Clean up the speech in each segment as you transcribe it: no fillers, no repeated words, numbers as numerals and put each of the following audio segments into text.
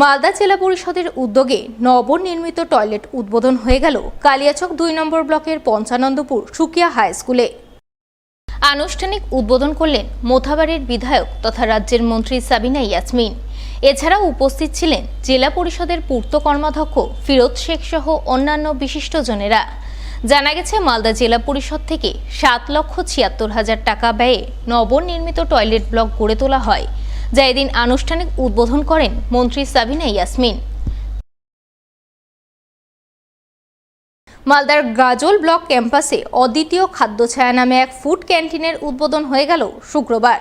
মালদা জেলা পরিষদের উদ্যোগে নবনির্মিত টয়লেট উদ্বোধন হয়ে গেল কালিয়াচক 2 নম্বর ব্লকের পঞ্চানন্দপুর সুকিয়া হাই স্কুলে। আনুষ্ঠানিক উদ্বোধন করলেন মোথাবাড়ির বিধায়ক তথা রাজ্যের মন্ত্রী সাবিনা ইয়াসমিন। এছাড়াও উপস্থিত ছিলেন জেলা পরিষদের পূর্ত কর্মাধ্যক্ষ ফিরোজ শেখ সহ অন্যান্য বিশিষ্টজনেরা। জানা গেছে, মালদা জেলা পরিষদ থেকে 7,76,000 টাকা ব্যয়ে নবনির্মিত টয়লেট ব্লক গড়ে তোলা হয়, যা এদিন আনুষ্ঠানিক উদ্বোধন করেন মন্ত্রী সাবিনা ইয়াসমিন। মালদার গাজল ব্লক ক্যাম্পাসে অদ্বিতীয় খাদ্য ছায়া নামে এক ফুড ক্যান্টিনের উদ্বোধন হয়ে গেল শুক্রবার।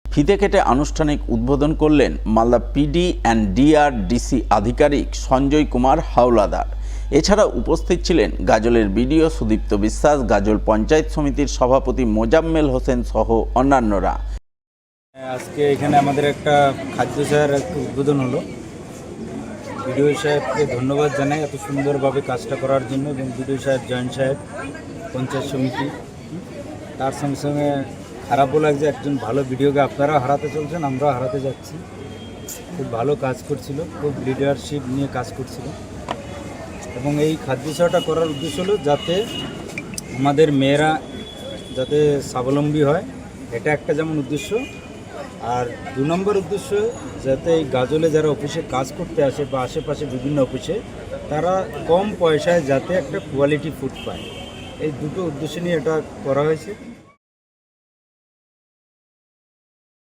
ফিতে কেটে আনুষ্ঠানিক উদ্বোধন করলেন মালদা পিডি অ্যান্ড ডিআরডিসি আধিকারিক সঞ্জয় কুমার হাওলাদার। এছাড়া উপস্থিত ছিলেন গাজলের বিডিও সুদীপ্ত বিশ্বাস, গাজল পঞ্চায়েত সমিতির সভাপতি মোজাম্মেল হোসেন সহ অন্যান্যরা। আজকে এখানে আমাদের একটা খাদ্য ছায়ার একটা উদ্বোধন হলো। বিডিও সাহেবকে ধন্যবাদ জানাই এত সুন্দরভাবে কাজটা করার জন্য, এবং বিডিও সাহেব, জয়েন্ট সাহেব, পঞ্চায়েত সমিতি। তার সঙ্গে সঙ্গে খারাপও লাগছে, একজন ভালো বিডিওকে আপনারা হারাতে চলছেন, আমরাও হারাতে যাচ্ছি। খুব ভালো কাজ করছিল, খুব লিডারশিপ নিয়ে কাজ করছিল। এবং এই খাদ্য ছায়াটা করার উদ্দেশ্য হলো যাতে আমাদের মেয়েরা যাতে স্বাবলম্বী হয়, এটা একটা যেমন উদ্দেশ্য। আর 2 নম্বর উদ্দেশ্য, যাতে এই গাজলে যারা অফিসে কাজ করতে আসে বা আশেপাশে বিভিন্ন অফিসে, তারা কম পয়সায় যাতে একটা কোয়ালিটি ফুড পায়। এই দুটো উদ্দেশ্য নিয়ে এটা করা হয়েছে।